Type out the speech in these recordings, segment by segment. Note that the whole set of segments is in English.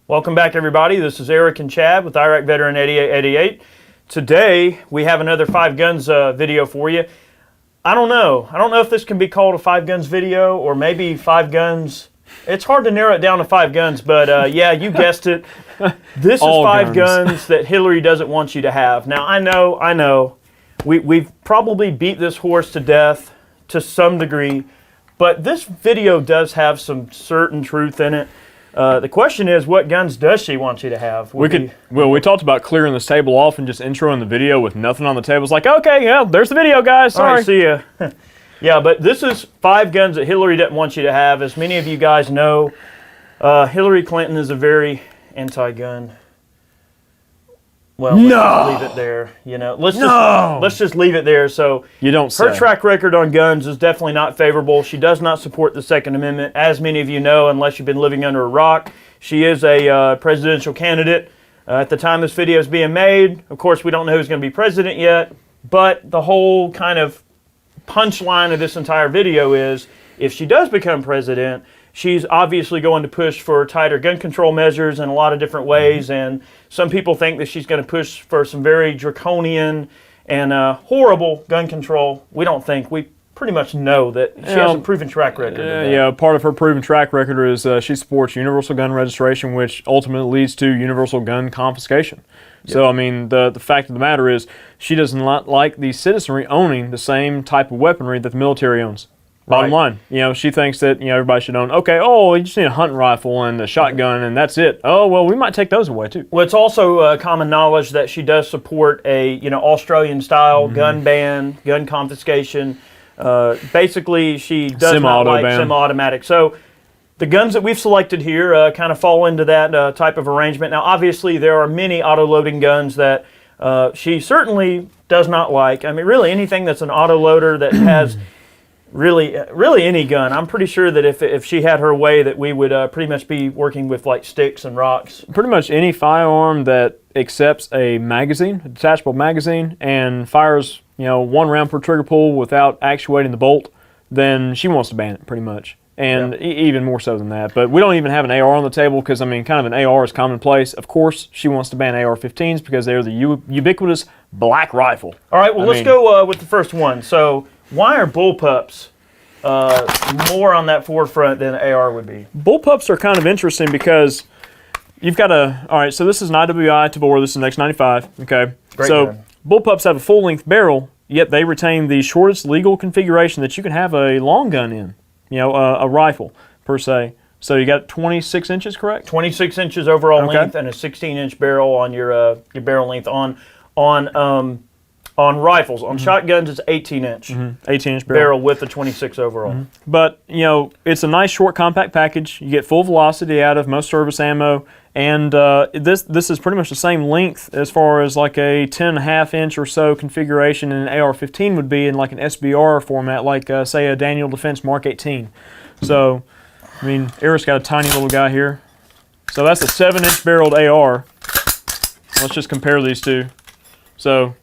Welcome back, everybody. This is Eric and Chad with Iraq Veteran 8888. Today, we have another Five Guns video for you. I don't know if this can be called a Five Guns video or maybe Five Guns. It's hard to narrow it down to Five Guns, but yeah, you guessed it. This is Five Guns that Hillary doesn't want you to have. Now, I know, we've probably beat this horse to death to some degree, but this video does have some certain truth in it. The question is, what guns does she want you to have? We talked about clearing this table off and just introing the video with nothing on the table. It's like, okay, yeah, there's the video, guys. Sorry. All right, see ya. Yeah, but this is Five Guns that Hillary doesn't want you to have. As many of you guys know, Hillary Clinton is a very anti-gun. Well, let's just leave it there. You know, let's just leave it there. So you don't say. Her track record on guns is definitely not favorable. She does not support the Second Amendment, as many of you know, unless you've been living under a rock. She is a presidential candidate. At the time this video is being made, of course, we don't know who's going to be president yet. But the whole kind of punchline of this entire video is, if she does become president, she's obviously going to push for tighter gun control measures in a lot of different ways, and some people think that she's going to push for some very draconian and horrible gun control. We don't think. We pretty much know that she has a proven track record. Yeah, part of her proven track record is she supports universal gun registration, which ultimately leads to universal gun confiscation. Yep. So, I mean, the fact of the matter is, she does not like the citizenry owning the same type of weaponry that the military owns. Bottom line, you know, she thinks that, you know, everybody should own, okay, oh, you just need a hunting rifle and a shotgun and that's it. Oh, well, we might take those away too. Well, it's also common knowledge that she does support a, you know, Australian-style gun ban, gun confiscation. Basically, she does not like semi-automatic. So the guns that we've selected here kind of fall into that type of arrangement. Now, obviously, there are many auto-loading guns that she certainly does not like. I mean, really, anything that's an auto-loader that has... Really any gun. I'm pretty sure that if she had her way, that we would pretty much be working with like sticks and rocks. Pretty much any firearm that accepts a magazine, a detachable magazine, and fires, you know, 1 round per trigger pull without actuating the bolt, then she wants to ban it pretty much. And even more so than that. But we don't even have an AR on the table because, I mean, kind of an AR is commonplace. Of course, she wants to ban AR-15s because they're the ubiquitous black rifle. All right, well, let's go with the first one. So, why are bullpups more on that forefront than AR would be? Bullpups are kind of interesting because you've got all right, so this is an IWI Tavor, this is an X95, okay? Great so gun. Bullpups have a full-length barrel, yet they retain the shortest legal configuration that you can have a long gun in, you know, a rifle, per se. So you got 26 inches, correct? 26 inches overall length and a 16-inch barrel on your barrel length on rifles. On shotguns, it's 18-inch. 18-inch barrel with a 26 overall. But, you know, it's a nice short compact package. You get full velocity out of most service ammo, and this is pretty much the same length as far as like a 10.5-inch or so configuration in an AR-15 would be in like an SBR format, like say a Daniel Defense Mark 18. So, I mean, Eric's got a tiny little guy here. So that's a 7-inch barreled AR. Let's just compare these two. So,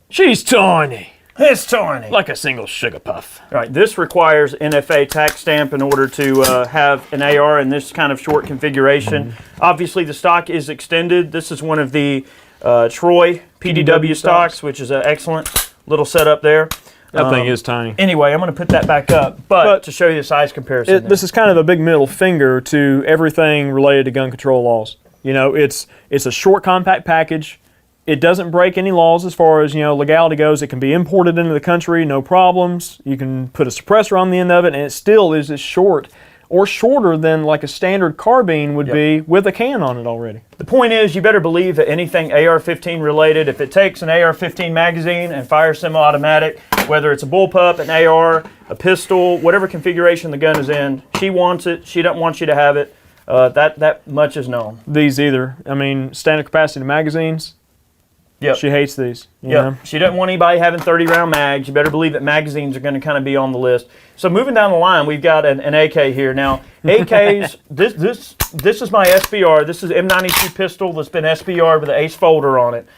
she's tiny. It's tiny. Like a single sugar puff. All right, this requires NFA tax stamp in order to have an AR in this kind of short configuration. Obviously, the stock is extended. This is one of the Troy PDW stocks, which is an excellent little setup there. That thing is tiny. Anyway, I'm going to put that back up, but to show you the size comparison. This is kind of a big middle finger to everything related to gun control laws. You know, it's a short compact package. It doesn't break any laws as far as, you know, legality goes. It can be imported into the country, no problems. You can put a suppressor on the end of it, and it still is as short or shorter than like a standard carbine would be with a can on it already. The point is, you better believe that anything AR-15 related, if it takes an AR-15 magazine and fires semi-automatic, whether it's a bullpup, an AR, a pistol, whatever configuration the gun is in, she wants it. She doesn't want you to have it. That much is known. These either. I mean, standard capacity magazines. Yep. She hates these. Yeah. She doesn't want anybody having 30-round mags. You better believe that magazines are going to kind of be on the list. So moving down the line, we've got an AK here. Now, AKs, this is my SBR. This is M92 pistol that's been SBR with an ace folder on it.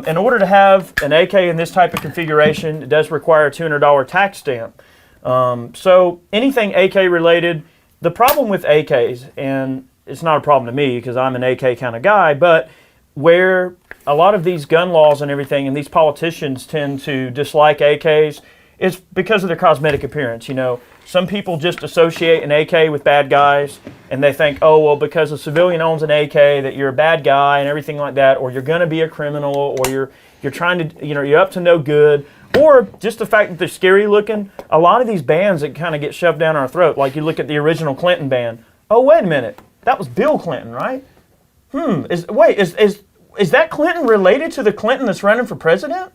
In order to have an AK in this type of configuration, it does require a $200 tax stamp. So anything AK related, the problem with AKs, and it's not a problem to me because I'm an AK kind of guy, but where a lot of these gun laws and everything and these politicians tend to dislike AKs is because of their cosmetic appearance. You know, some people just associate an AK with bad guys and they think, oh, well, because a civilian owns an AK that you're a bad guy and everything like that, or you're going to be a criminal, or you're trying to, you know, you're up to no good, or just the fact that they're scary looking. A lot of these bans that kind of get shoved down our throat, like you look at the original Clinton ban. Oh, wait a minute. That was Bill Clinton, right? Is that Clinton related to the Clinton that's running for president?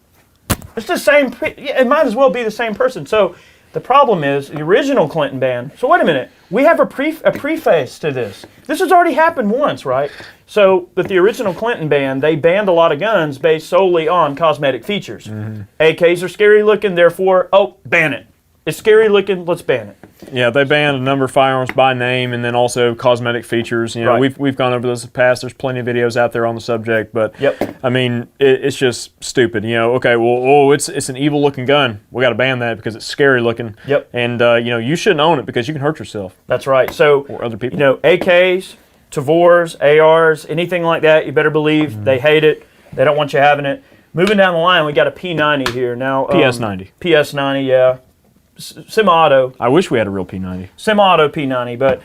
It's the same. It might as well be the same person. So the problem is the original Clinton ban. So wait a minute. We have a preface to this. This has already happened once, right? So with the original Clinton ban, they banned a lot of guns based solely on cosmetic features. AKs are scary looking, therefore, ban it. It's scary looking, let's ban it. Yeah, they banned a number of firearms by name and then also cosmetic features. You know, Right. we've gone over this in the past. There's plenty of videos out there on the subject, but Yep. I mean, it's just stupid. You know, okay, well, it's an evil looking gun. We got to ban that because it's scary looking. Yep. And you know, you shouldn't own it because you can hurt yourself That's right. So or other people. you know, AKs, Tavors, ARs, anything like that, you better believe they hate it. They don't want you having it. Moving down the line, we got a P90 here now. PS90. PS90, yeah. Semi-auto. I wish we had a real P90. Semi-auto P90, but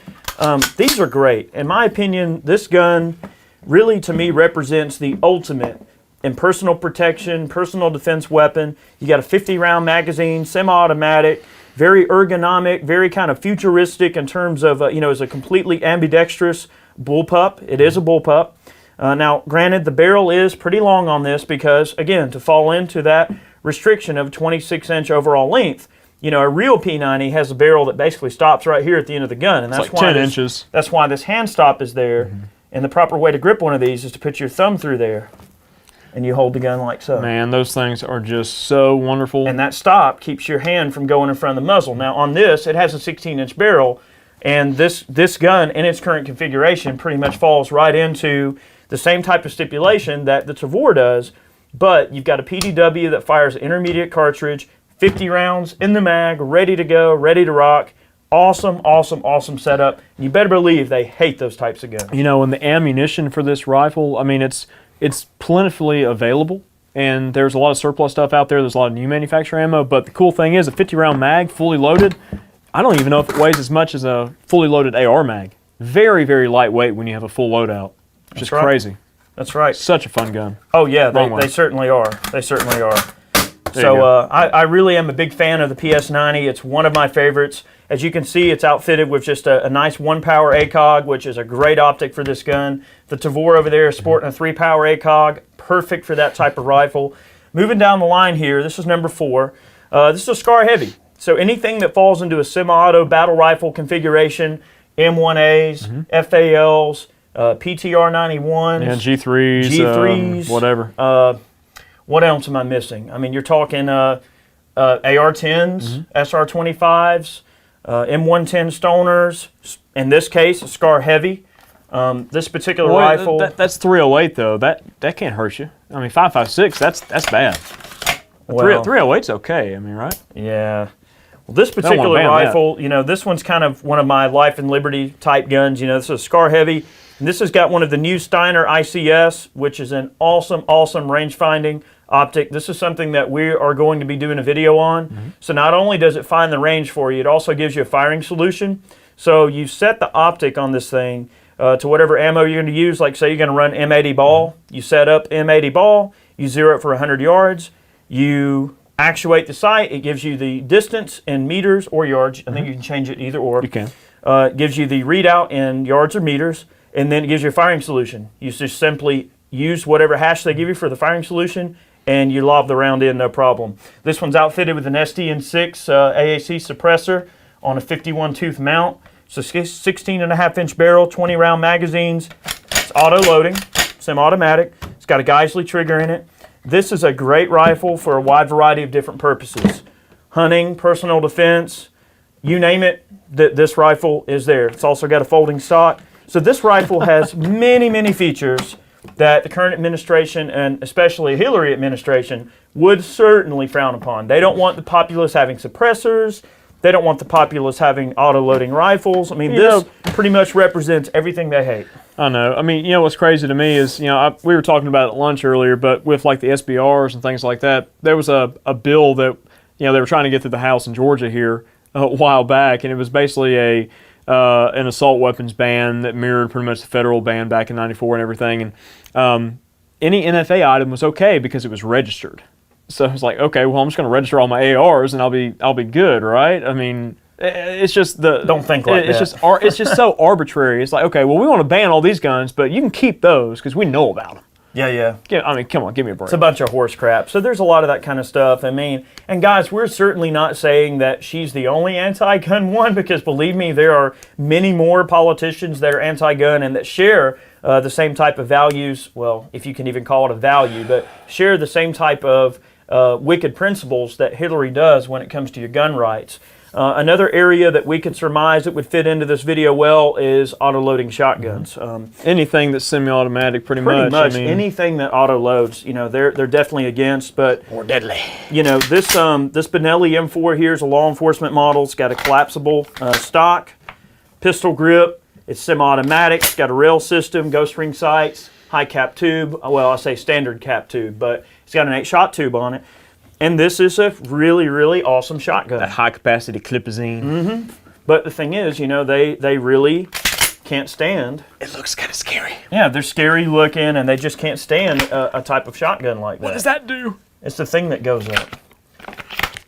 these are great. In my opinion, this gun really, to me, represents the ultimate in personal protection, personal defense weapon. You got a 50-round magazine, semi-automatic, very ergonomic, very kind of futuristic in terms of, you know, as a completely ambidextrous bullpup. It is a bullpup. Now, granted, the barrel is pretty long on this because, again, to fall into that restriction of 26-inch overall length, you know, a real P90 has a barrel that basically stops right here at the end of the gun, and that's like why 10 inches. That's why this hand stop is there. And the proper way to grip one of these is to put your thumb through there, and you hold the gun like so. Man, those things are just so wonderful. And that stop keeps your hand from going in front of the muzzle. Now on this, it has a 16-inch barrel, and this gun in its current configuration pretty much falls right into the same type of stipulation that the Tavor does, but you've got a PDW that fires an intermediate cartridge, 50 rounds in the mag, ready to go, ready to rock. Awesome, awesome, awesome setup. You better believe they hate those types of guns. You know, and the ammunition for this rifle, I mean, it's plentifully available, and there's a lot of surplus stuff out there. There's a lot of new manufacturer ammo, but the cool thing is a 50-round mag, fully loaded, I don't even know if it weighs as much as a fully loaded AR mag. Very, very lightweight when you have a full loadout. Just right. crazy. That's right. Such a fun gun. Oh yeah, Wrong one. they certainly are. They certainly are. There you So go. I really am a big fan of the PS90. It's one of my favorites. As you can see, it's outfitted with just a nice 1-power ACOG, which is a great optic for this gun. The Tavor over there is sporting a 3-power ACOG, perfect for that type of rifle. Moving down the line here, this is number 4. This is a SCAR Heavy. So anything that falls into a semi-auto battle rifle configuration, M1As, FALs, PTR 91s, Yeah, G3s, G3s, whatever. what else am I missing? I mean, you're talking AR-10s, SR-25s, M110 Stoners. In this case, a SCAR Heavy. This particular Well, rifle. that's 308 though. That can't hurt you. I mean, 5.56. That's bad. well, 308's okay. I mean, right? yeah. Well, this wanna particular ban that. rifle, you know, this one's kind of one of my life and liberty type guns. You know, this is a SCAR Heavy. And this has got one of the new Steiner ICS, which is an awesome, awesome range finding optic. This is something that we are going to be doing a video on. So not only does it find the range for you, it also gives you a firing solution. So you set the optic on this thing to whatever ammo you're going to use. Like say you're going to run M80 ball. You set up M80 ball. You zero it for 100 yards. You actuate the sight. It gives you the distance in meters or yards. I think you can change it either or. You can. It gives you the readout in yards or meters, and then it gives you a firing solution. You just simply use whatever hash they give you for the firing solution, and you lob the round in, no problem. This one's outfitted with an SDN6 AAC suppressor on a 51 tooth mount. So 16.5-inch barrel, 20 round magazines. It's auto loading, semi-automatic. It's got a Geisley trigger in it. This is a great rifle for a wide variety of different purposes. Hunting, personal defense, you name it, this rifle is there. It's also got a folding stock. So this rifle has many, many features that the current administration, and especially Hillary administration, would certainly frown upon. They don't want the populace having suppressors. They don't want the populace having auto-loading rifles. I mean, You this know- pretty much represents everything they hate. I know. I mean, what's crazy to me is, we were talking about it at lunch earlier, but with like the SBRs and things like that, there was a bill that, they were trying to get through the House in Georgia here a while back, and it was basically an assault weapons ban that mirrored pretty much the federal ban back in '94 and everything. And any NFA item was okay because it was registered. So I was like, okay, well, I'm just going to register all my ARs and I'll be good, right? I mean, it's just Don't think like it's that. it's just so arbitrary. It's like, okay, well, we want to ban all these guns, but you can keep those because we know about them. Yeah. I mean, come on, give me a break. It's a bunch of horse crap. So there's a lot of that kind of stuff. I mean, and guys, we're certainly not saying that she's the only anti-gun one, because believe me, there are many more politicians that are anti-gun and that share the same type of values. Well, if you can even call it a value, but share the same type of wicked principles that Hillary does when it comes to your gun rights. Another area that we could surmise that would fit into this video well is auto-loading shotguns. Anything that's semi-automatic, pretty Pretty much I mean, anything that auto-loads, they're definitely against. But more deadly. this Benelli M4 here is a law enforcement model. It's got a collapsible stock, pistol grip. It's semi-automatic. It's got a rail system, ghost ring sights, high cap tube. Well, I say standard cap tube, but it's got an 8-shot tube on it. And this is a really, really awesome shotgun. That high-capacity clipazine. But the thing is, they really can't stand. It looks kind of scary. Yeah, they're scary looking, and they just can't stand a type of shotgun like that. What does that do? It's the thing that goes up.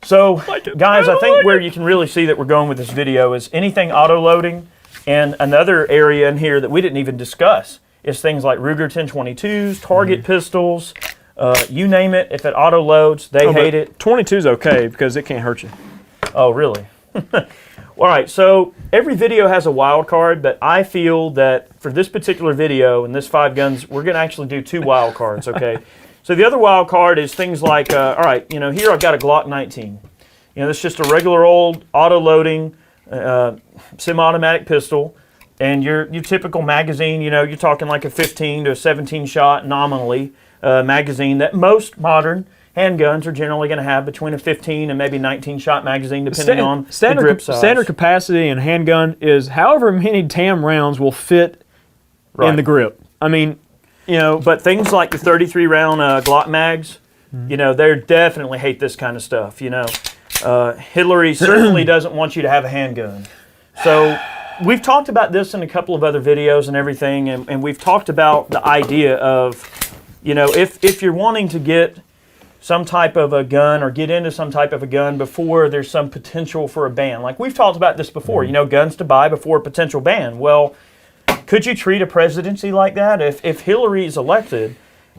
So, Like it. guys, I I think like where you can really see that we're going with this video is anything auto-loading, and another area in here that we didn't even discuss is things like Ruger 1022s, Target pistols, you name it. If it auto-loads, they hate it. 22 is okay because it can't hurt you. Oh, really? All right, so every video has a wild card, but I feel that for this particular video and this 5 guns, we're going to actually do 2 wild cards, okay? So the other wild card is things like, all right, here I've got a Glock 19. That's just a regular old auto-loading semi-automatic pistol, and your typical magazine, you're talking like a 15 to a 17 shot nominally magazine that most modern handguns are generally going to have between a 15 and maybe 19 shot magazine, depending on the grip size. Standard capacity in handgun is however many damn rounds will fit in the grip. I mean, But things like the 33 round Glock mags, they definitely hate this kind of stuff. Hillary certainly doesn't want you to have a handgun. So we've talked about this in a couple of other videos and everything, and we've talked about the idea of, if you're wanting to get some type of a gun or get into some type of a gun before there's some potential for a ban. Like we've talked about this before, guns to buy before a potential ban. Well, could you treat a presidency like that? If Hillary is elected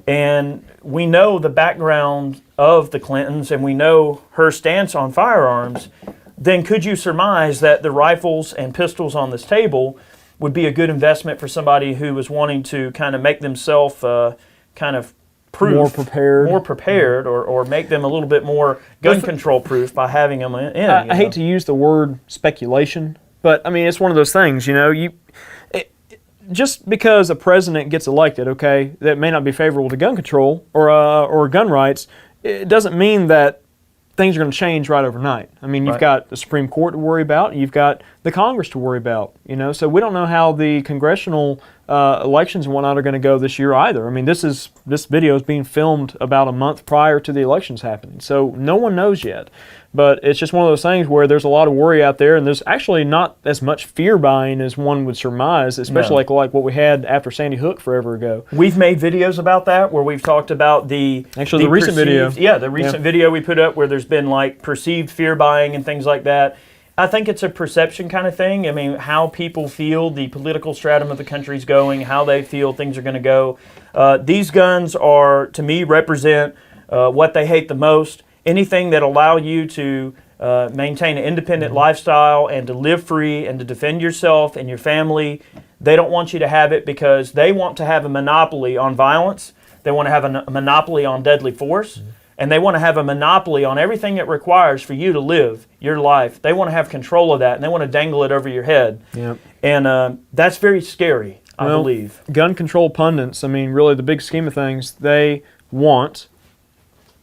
and we know the background of the Clintons and we know her stance on firearms, then could you surmise that the rifles and pistols on this table would be a good investment for somebody who was wanting to kind of make themselves kind of proof, more prepared, or make them a little bit more gun control proof by having them in. I hate to use the word speculation, but I mean it's one of those things. Just because a president gets elected, okay, that may not be favorable to gun control or gun rights, it doesn't mean that things are going to change right overnight. I mean, you've got the Supreme Court to worry about, you've got the Congress to worry about, so we don't know how the congressional elections and whatnot are going to go this year either. I mean, this video is being filmed about a month prior to the elections happening, so no one knows yet. But it's just one of those things where there's a lot of worry out there, and there's actually not as much fear buying as one would surmise, especially like what we had after Sandy Hook forever ago. We've made videos about that where we've talked about the recent video. Yeah, the recent video we put up where there's been like perceived fear buying and things like that. I think it's a perception kind of thing. I mean, how people feel the political stratum of the country's going, how they feel things are going to go. These guns are, to me, represent what they hate the most. Anything that allow you to maintain an independent lifestyle and to live free and to defend yourself and your family, they don't want you to have it because they want to have a monopoly on violence. They want to have a monopoly on deadly force. And they want to have a monopoly on everything it requires for you to live your life. They want to have control of that, and they want to dangle it over your head. Yep. And that's very scary, I believe. Gun control pundits, I mean, really the big scheme of things, they want,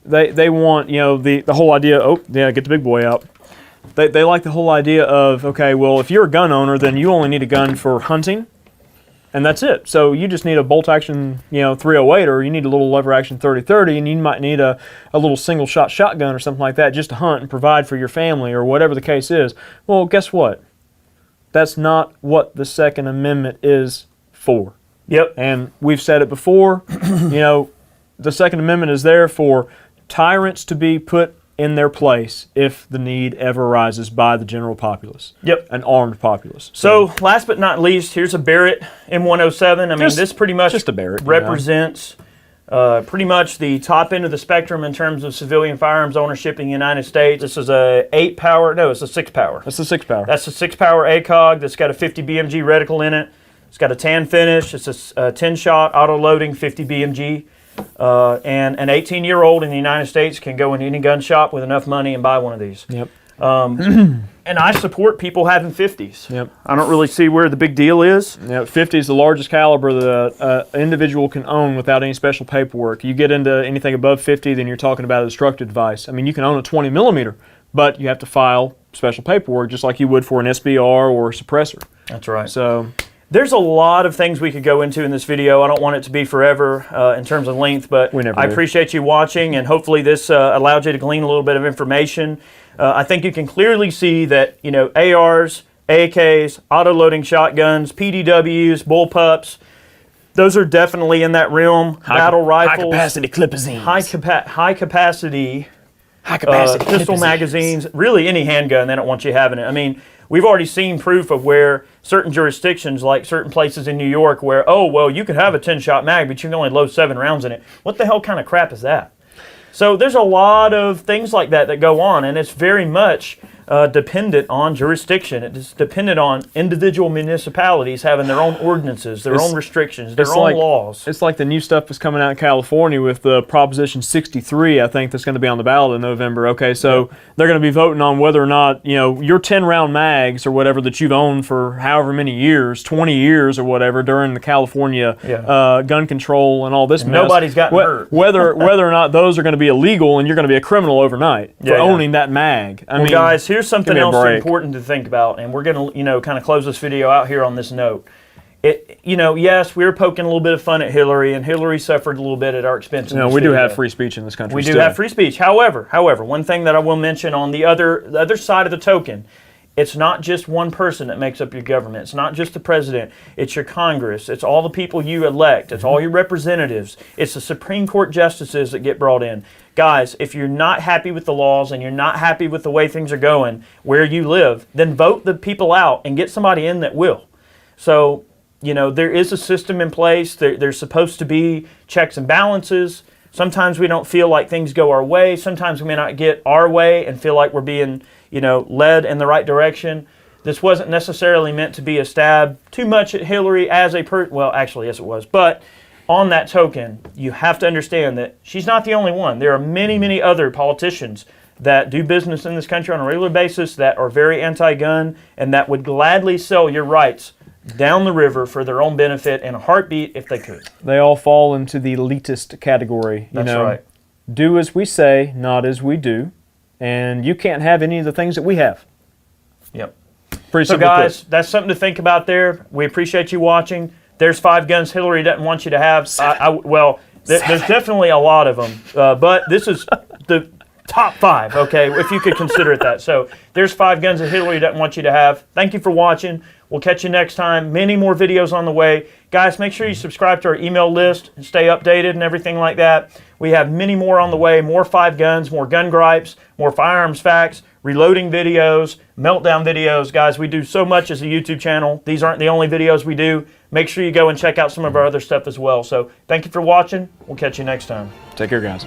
the whole idea, get the big boy out. They like the whole idea of, okay, well, if you're a gun owner, then you only need a gun for hunting, and that's it. So you just need a bolt action, 308, or you need a little lever action 30-30, and you might need a little single shot shotgun or something like that just to hunt and provide for your family or whatever the case is. Well, guess what? That's not what the Second Amendment is for. Yep. And we've said it before, the Second Amendment is there for tyrants to be put in their place if the need ever arises by the general populace. Yep. An armed populace. So last but not least, here's a Barrett M107. I mean, this pretty much just a Barrett, represents pretty much the top end of the spectrum in terms of civilian firearms ownership in the United States. This is a 8-power, no, it's a 6-power. That's a 6-power. That's a 6-power ACOG that's got a 50 BMG reticle in it. It's got a tan finish. It's a 10-shot auto-loading 50 BMG. And an 18-year-old in the United States can go in any gun shop with enough money and buy one of these. Yep. And I support people having 50s. Yep. I don't really see where the big deal is. Yep. 50 is the largest caliber that an individual can own without any special paperwork. You get into anything above 50, then you're talking about a destructive device. I mean, you can own a 20 millimeter, but you have to file special paperwork just like you would for an SBR or a suppressor. That's right. So there's a lot of things we could go into in this video. I don't want it to be forever in terms of length, but I appreciate you watching, and hopefully this allowed you to glean a little bit of information. I think you can clearly see that ARs, AKs, auto-loading shotguns, PDWs, bullpups, those are definitely in that realm. Battle rifles, high-capacity clip-a-zines. high-capacity High-capacity pistol magazines, really any handgun, they don't want you having it. I mean, we've already seen proof of where certain jurisdictions, like certain places in New York, where, oh, well, you could have a 10-shot mag, but you can only load 7 rounds in it. What the hell kind of crap is that? So there's a lot of things like that go on, and it's very much dependent on jurisdiction. It is dependent on individual municipalities having their own ordinances, their own restrictions, their own laws. It's like the new stuff that's coming out in California with the Proposition 63, I think, that's going to be on the ballot in November. Okay, so they're going to be voting on whether or not, your 10-round mags or whatever that you've owned for however many years, 20 years or whatever, during the California gun control and all this mess. Nobody's gotten hurt. Whether or not those are going to be illegal and you're going to be a criminal overnight for owning that mag. I mean, guys, here's something else important to think about, and we're going to, kind of close this video out here on this note. Yes, we were poking a little bit of fun at Hillary, and Hillary suffered a little bit at our expense. We do have free speech in this country. We do have free speech. However, one thing that I will mention on the other side of the token, it's not just one person that makes up your government. It's not just the president. It's your Congress. It's all the people you elect. It's all your representatives. It's the Supreme Court justices that get brought in. Guys, if you're not happy with the laws and you're not happy with the way things are going where you live, then vote the people out and get somebody in that will. So, there is a system in place. There's supposed to be checks and balances. Sometimes we don't feel like things go our way. Sometimes we may not get our way and feel like we're being, led in the right direction. This wasn't necessarily meant to be a stab too much at Hillary as a well, actually, yes, it was. But on that token, you have to understand that she's not the only one. There are many, many other politicians that do business in this country on a regular basis that are very anti-gun and that would gladly sell your rights down the river for their own benefit in a heartbeat if they could. They all fall into the elitist category. That's right. Do as we say, not as we do. And you can't have any of the things that we have. Yep. Pretty so simple. Guys, that's something to think about there. We appreciate you watching. There's 5 guns Hillary doesn't want you to have. There's definitely a lot of them. But this is the top 5, okay, if you could consider it that. So there's 5 guns that Hillary doesn't want you to have. Thank you for watching. We'll catch you next time. Many more videos on the way. Guys, make sure you subscribe to our email list and stay updated and everything like that. We have many more on the way. More 5 guns, more gun gripes, more firearms facts, reloading videos, meltdown videos. Guys, we do so much as a YouTube channel. These aren't the only videos we do. Make sure you go and check out some of our other stuff as well. So thank you for watching. We'll catch you next time. Take care, guys.